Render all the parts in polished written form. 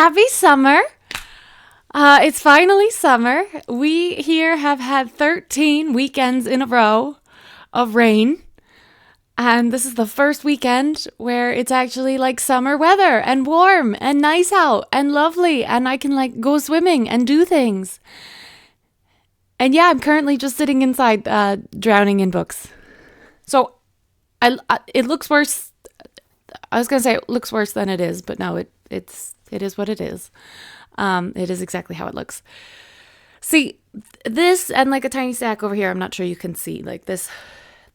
Happy summer. It's finally summer. We here have had 13 weekends in a row of rain. And this is the first weekend where it's actually like summer weather and warm and nice out and lovely. And I can like go swimming and do things. And yeah, I'm currently just sitting inside drowning in books. So it looks worse. I was going to say it looks worse than it is, but no, it is what it is. It is exactly how it looks. See, this and like a tiny stack over here, I'm not sure you can see like this.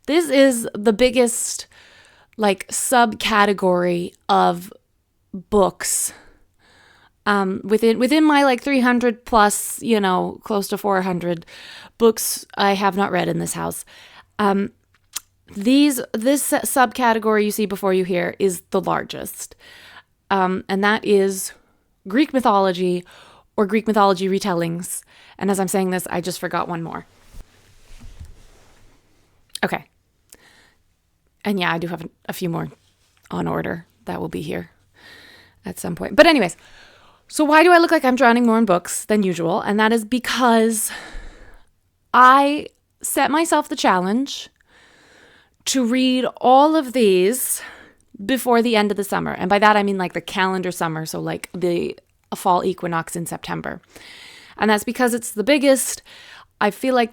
This is the biggest like subcategory of books within my like 300 plus, close to 400 books I have not read in this house. This subcategory you see before you here is the largest. And that is Greek mythology or Greek mythology retellings. And as I'm saying this, I just forgot one more. Okay. And yeah, I do have a few more on order that will be here at some point. But anyways, so why do I look like I'm drowning more in books than usual? And that is because I set myself the challenge to read all of these before the end of the summer. And by that, I mean like the calendar summer. So like the fall equinox in September. And that's because it's the biggest. I feel like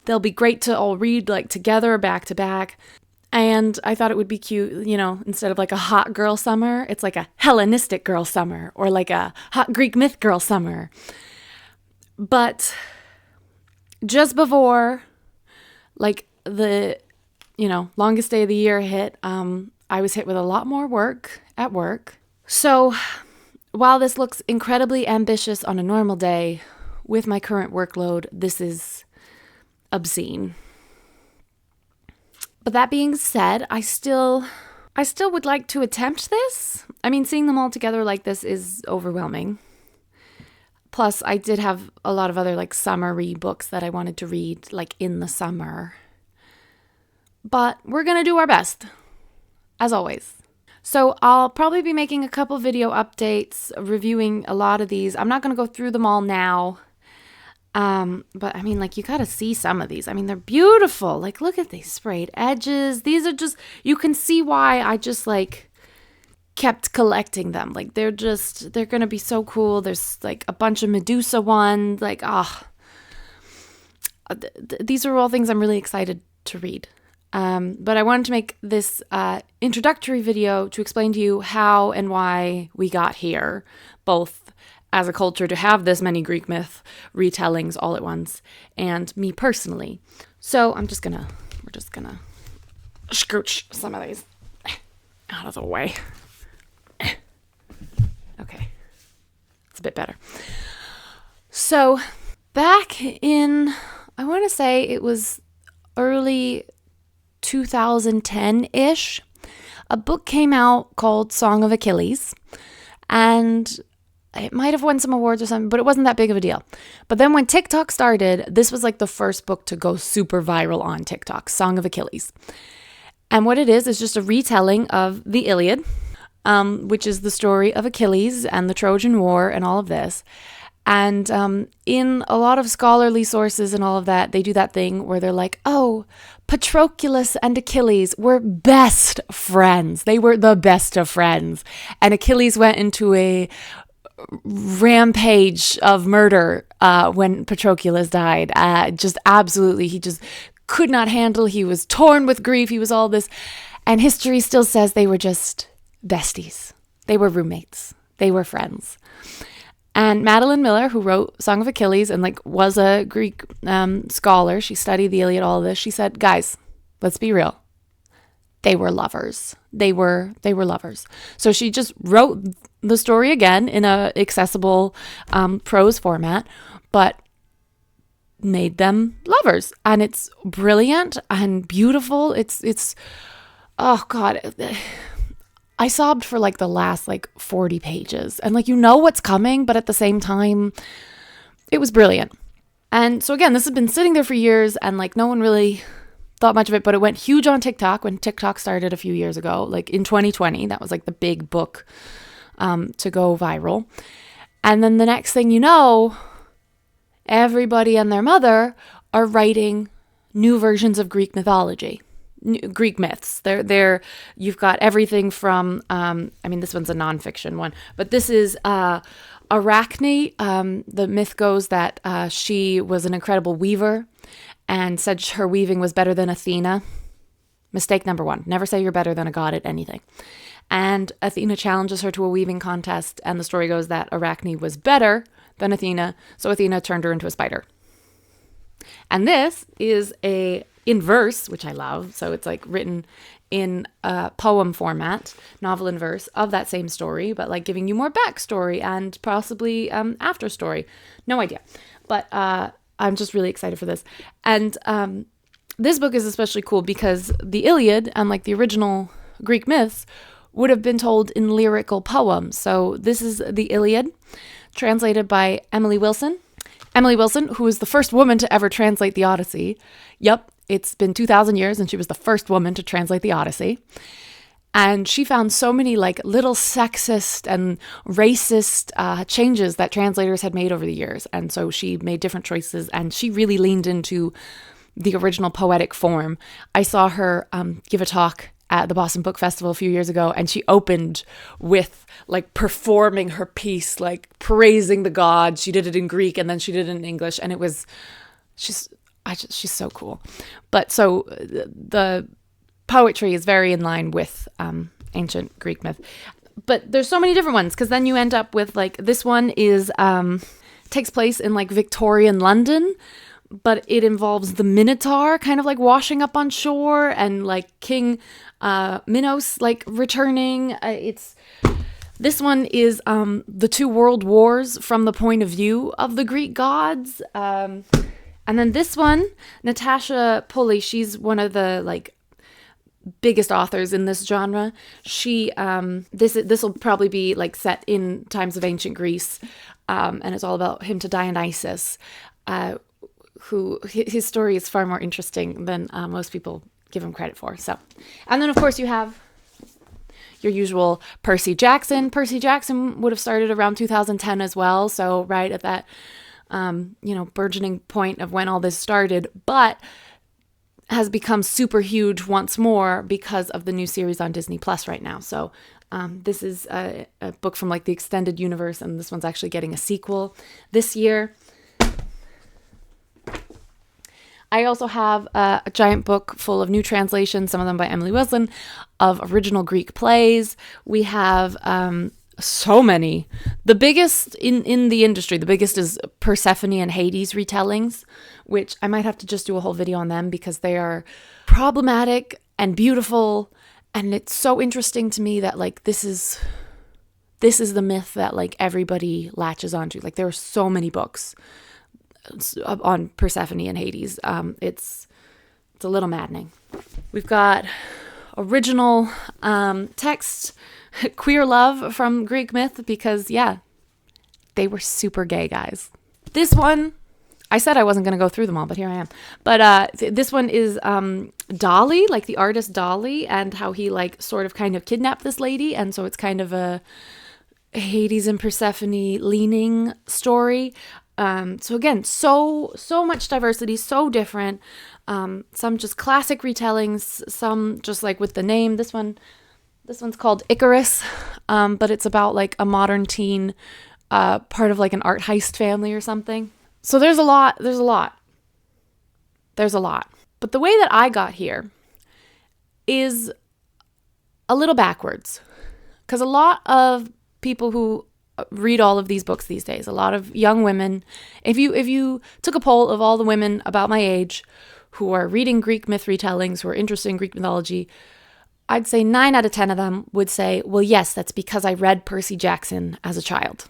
they'll be great to all read like together back to back. And I thought it would be cute, instead of like a hot girl summer, it's like a Hellenistic girl summer or like a hot Greek myth girl summer. But just before like the, longest day of the year hit, I was hit with a lot more work at work. So while this looks incredibly ambitious on a normal day, with my current workload, this is obscene. But that being said, I still would like to attempt this. I mean, seeing them all together like this is overwhelming. Plus, I did have a lot of other like summery books that I wanted to read like in the summer. But we're going to do our best, as always. So I'll probably be making a couple video updates, reviewing a lot of these. I'm not going to go through them all now. But I mean, like, you got to see some of these. I mean, they're beautiful. Like, look at these sprayed edges. These are just, you can see why I just like kept collecting them. Like, they're going to be so cool. There's like a bunch of Medusa ones. Like, these are all things I'm really excited to read. But I wanted to make this introductory video to explain to you how and why we got here, both as a culture to have this many Greek myth retellings all at once, and me personally. So we're just gonna scooch some of these out of the way. Okay, it's a bit better. So back in, I want to say it was early 2010-ish, a book came out called Song of Achilles, and it might have won some awards or something, but it wasn't that big of a deal. But then when TikTok started, this was like the first book to go super viral on TikTok, Song of Achilles. And what it is just a retelling of the Iliad, which is the story of Achilles and the Trojan War and all of this. And in a lot of scholarly sources and all of that, they do that thing where they're like, oh, Patroclus and Achilles were best friends. They were the best of friends. And Achilles went into a rampage of murder when Patroclus died. Just absolutely, he just could not handle. He was torn with grief. He was all this. And history still says they were just besties. They were roommates. They were friends. And Madeline Miller, who wrote Song of Achilles and like was a Greek scholar, she studied the Iliad, all of this. She said, guys, let's be real. They were lovers. They were lovers. So she just wrote the story again in a accessible prose format, but made them lovers. And it's brilliant and beautiful. It's oh God. I sobbed for like the last like 40 pages, and like, what's coming, but at the same time, it was brilliant. And so again, this has been sitting there for years, and like no one really thought much of it, but it went huge on TikTok when TikTok started a few years ago, like in 2020. That was like the big book to go viral. And then the next thing you know, everybody and their mother are writing new versions of Greek mythology, Greek myths. You've got everything from, this one's a nonfiction one, but this is Arachne. The myth goes that she was an incredible weaver and said her weaving was better than Athena. Mistake number one, never say you're better than a god at anything. And Athena challenges her to a weaving contest, and the story goes that Arachne was better than Athena, so Athena turned her into a spider. And this is in verse, which I love, so it's like written in a poem format, novel in verse, of that same story, but like giving you more backstory and possibly after story. No idea. But I'm just really excited for this. And this book is especially cool because the Iliad and like the original Greek myths would have been told in lyrical poems. So this is the Iliad, translated by Emily Wilson. Emily Wilson, who was the first woman to ever translate the Odyssey. Yep, it's been 2,000 years and she was the first woman to translate the Odyssey. And she found so many like little sexist and racist changes that translators had made over the years. And so she made different choices and she really leaned into the original poetic form. I saw her give a talk at the Boston Book Festival a few years ago, and she opened with like performing her piece, like praising the gods. She did it in Greek and then she did it in English, and she's so cool. But so the poetry is very in line with ancient Greek myth. But there's so many different ones, because then you end up with like this one is takes place in like Victorian London, but it involves the Minotaur kind of like washing up on shore and like King Minos like returning. This one is the two world wars from the point of view of the Greek gods. And then this one, Natasha Pulley, she's one of the like biggest authors in this genre. She this will probably be like set in times of ancient Greece, and it's all about him to Dionysus, who his story is far more interesting than most people give him credit for. So, and then of course you have your usual Percy Jackson. Percy Jackson would have started around 2010 as well, so right at that burgeoning point of when all this started, but has become super huge once more because of the new series on Disney Plus right now. So this is a book from like the extended universe, and this one's actually getting a sequel this year. I also have a giant book full of new translations, some of them by Emily Wilson, of original Greek plays. We have so many. The biggest in the industry, the biggest is Persephone and Hades retellings, which I might have to just do a whole video on them because they are problematic and beautiful. And it's so interesting to me that like this is the myth that like everybody latches onto. Like there are so many books on Persephone and Hades. It's a little maddening. We've got original text, queer love from Greek myth, because yeah, they were super gay guys. This one, I said I wasn't going to go through them all, but here I am. But this one is Dali, like the artist Dali, and how he like sort of kind of kidnapped this lady, and so it's kind of a Hades and Persephone leaning story. So again, so much diversity, so different. Some just classic retellings, some just like with the name. This one's called Icarus, but it's about like a modern teen, part of like an art heist family or something. So there's a lot. But the way that I got here is a little backwards, because a lot of people who read all of these books these days, a lot of young women, if you took a poll of all the women about my age who are reading Greek myth retellings, who are interested in Greek mythology, I'd say 9 out of 10 of them would say, well, yes, that's because I read Percy Jackson as a child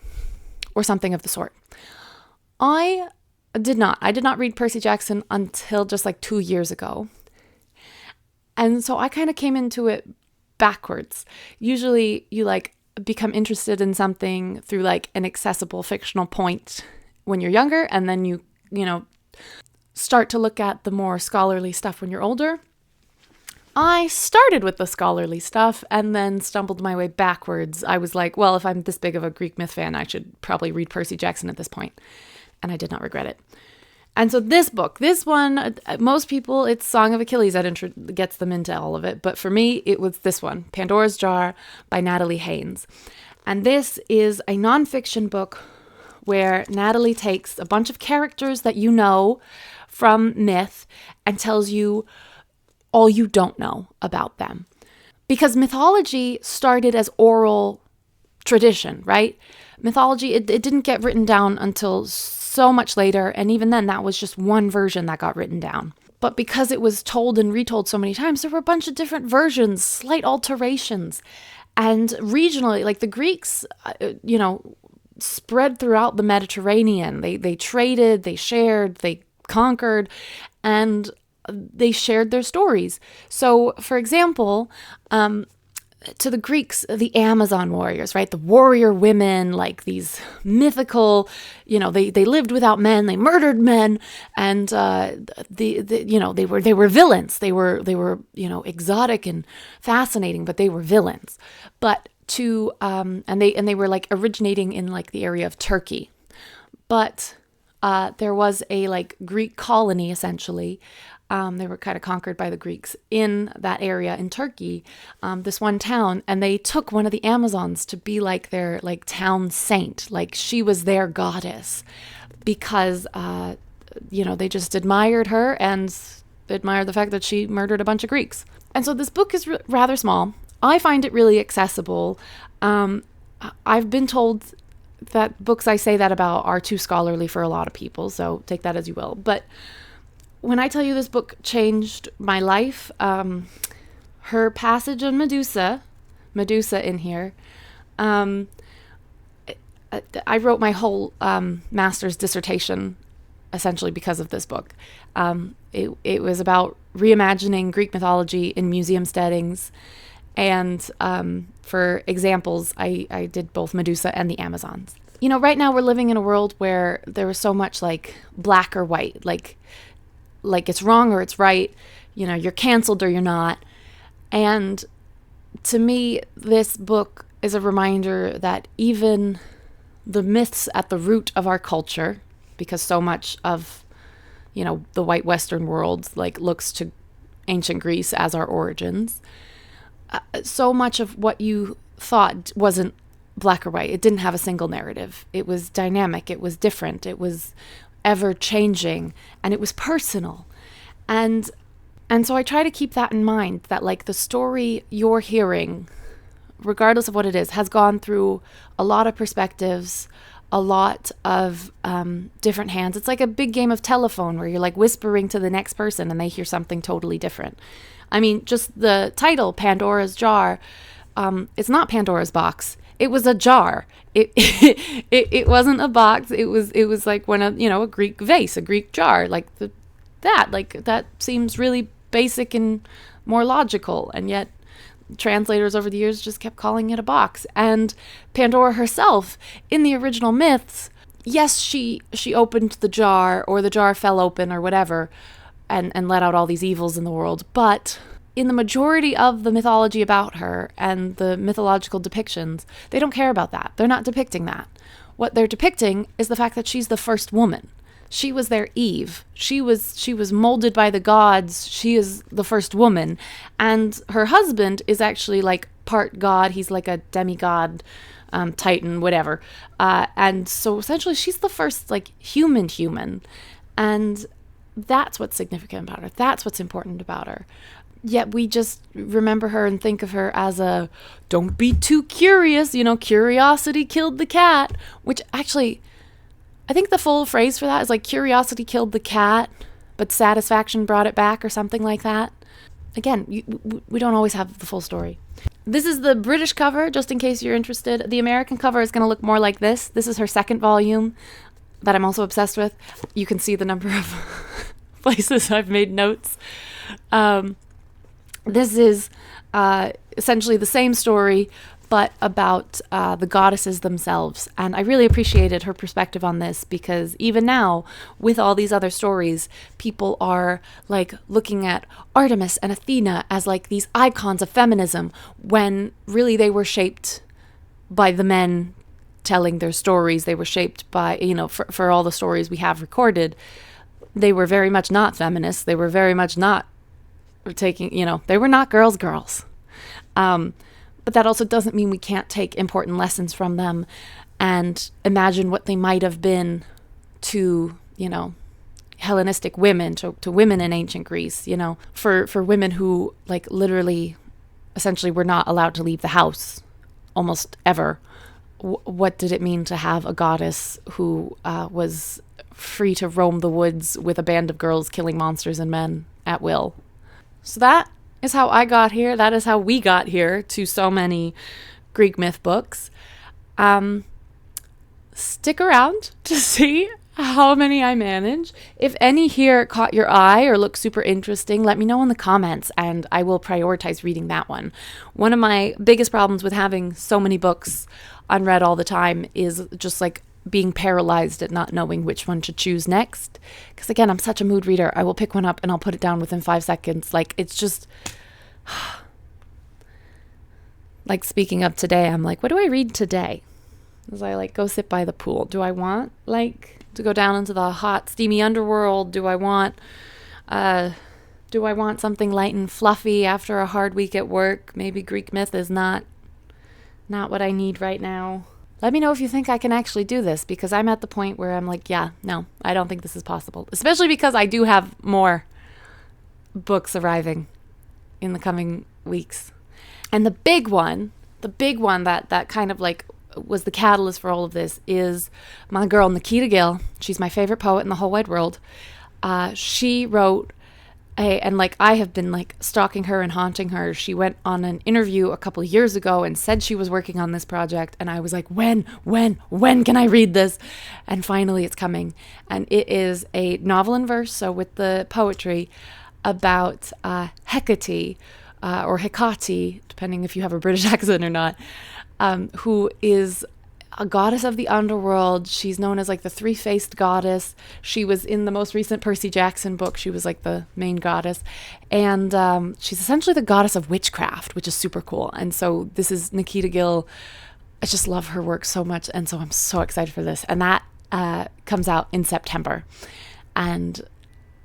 or something of the sort. I did not read Percy Jackson until just like 2 years ago. And so I kind of came into it backwards. Usually you like become interested in something through like an accessible fictional point when you're younger, and then you start to look at the more scholarly stuff when you're older. I started with the scholarly stuff and then stumbled my way backwards. I was like, well, if I'm this big of a Greek myth fan, I should probably read Percy Jackson at this point. And I did not regret it. And so this book, this one, most people, it's Song of Achilles that gets them into all of it. But for me, it was this one, Pandora's Jar by Natalie Haynes. And this is a nonfiction book where Natalie takes a bunch of characters that you know from myth and tells you all you don't know about them. Because mythology started as oral tradition, right? Mythology, it didn't get written down until so much later, and even then that was just one version that got written down. But because it was told and retold so many times, there were a bunch of different versions, slight alterations. And regionally, like the Greeks, spread throughout the Mediterranean. They traded, they shared, they conquered, and they shared their stories. So, for example, to the Greeks, the Amazon warriors, right? The warrior women, like these mythical, they lived without men, they murdered men, and they were villains. They were exotic and fascinating, but they were villains. But and they were like originating in like the area of Turkey, but there was a like Greek colony essentially. They were kind of conquered by the Greeks in that area in Turkey, this one town, and they took one of the Amazons to be like their like town saint, like she was their goddess, because they just admired her and admired the fact that she murdered a bunch of Greeks. And so this book is rather small. I find it really accessible. I've been told that books I say that about are too scholarly for a lot of people, so take that as you will. But when I tell you this book changed my life, her passage on Medusa in here, I wrote my whole master's dissertation essentially because of this book. It was about reimagining Greek mythology in museum settings. And for examples, I did both Medusa and the Amazons. Right now we're living in a world where there is so much like black or white, like it's wrong or it's right, you're canceled or you're not. And to me, this book is a reminder that even the myths at the root of our culture, because so much of, the white Western world like looks to ancient Greece as our origins, so much of what you thought wasn't black or white. It didn't have a single narrative. It was dynamic. It was different. It was ever changing, and it was personal. And so I try to keep that in mind, that like the story you're hearing, regardless of what it is, has gone through a lot of perspectives, a lot of different hands. It's like a big game of telephone where you're like whispering to the next person and they hear something totally different. I mean, just the title, Pandora's Jar, it's not Pandora's box. It was a jar. It wasn't a box. It was like one of, a Greek vase, a Greek jar, like that seems really basic and more logical. And yet translators over the years just kept calling it a box. And Pandora herself in the original myths, yes, she opened the jar, or the jar fell open or whatever, and let out all these evils in the world. But in the majority of the mythology about her and the mythological depictions, they don't care about that. They're not depicting that. What they're depicting is the fact that she's the first woman. She was their Eve. She was molded by the gods. She is the first woman. And her husband is actually like part god. He's like a demigod, titan, whatever. And so essentially she's the first like human. And that's what's significant about her. That's what's important about her. Yet we just remember her and think of her as a, don't be too curious, curiosity killed the cat, which actually, I think the full phrase for that is like curiosity killed the cat, but satisfaction brought it back, or something like that. Again, we don't always have the full story. This is the British cover, just in case you're interested. The American cover is going to look more like this. This is her second volume that I'm also obsessed with. You can see the number of places I've made notes. This is essentially the same story, but about the goddesses themselves. And I really appreciated her perspective on this, because even now, with all these other stories, people are like looking at Artemis and Athena as like these icons of feminism, when really they were shaped by the men telling their stories. They were shaped by, for all the stories we have recorded, they were very much not feminists. They were very much not taking, they were not girls. But that also doesn't mean we can't take important lessons from them and imagine what they might have been to, Hellenistic women, to women in ancient Greece, for women who like literally, essentially were not allowed to leave the house almost ever. What did it mean to have a goddess who was free to roam the woods with a band of girls killing monsters and men at will? So that is how I got here. That is how we got here to so many Greek myth books. Stick around to see how many I manage. If any here caught your eye or look super interesting, let me know in the comments and I will prioritize reading that one. One of my biggest problems with having so many books unread all the time is just like being paralyzed at not knowing which one to choose next. Because again, I'm such a mood reader. I will pick one up and I'll put it down within 5 seconds. Like, it's just like, speaking of today, I'm like, what do I read today? As I like go sit by the pool. Do I want like to go down into the hot, steamy underworld? Do I want something light and fluffy after a hard week at work? Maybe Greek myth is not what I need right now. Let me know if you think I can actually do this, because I'm at the point where I'm like, yeah, no, I don't think this is possible. Especially because I do have more books arriving in the coming weeks. And the big one that kind of like was the catalyst for all of this is my girl, Nikita Gill. She's my favorite poet in the whole wide world. She wrote and like I have been like stalking her and haunting her. She went on an interview a couple of years ago and said she was working on this project. And I was like, when can I read this? And finally it's coming. And it is a novel in verse, so with the poetry, about HEKATE or HEKATE, depending if you have a British accent or not, who is a goddess of the underworld. She's known as like the three-faced goddess. She was in the most recent Percy Jackson book. She was like the main goddess. And she's essentially the goddess of witchcraft, which is super cool. And so this is Nikita Gill. I just love her work so much. And so I'm so excited for this. And that comes out in September. And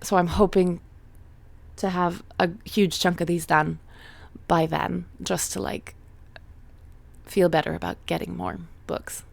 so I'm hoping to have a huge chunk of these done by then, just to like feel better about getting more books.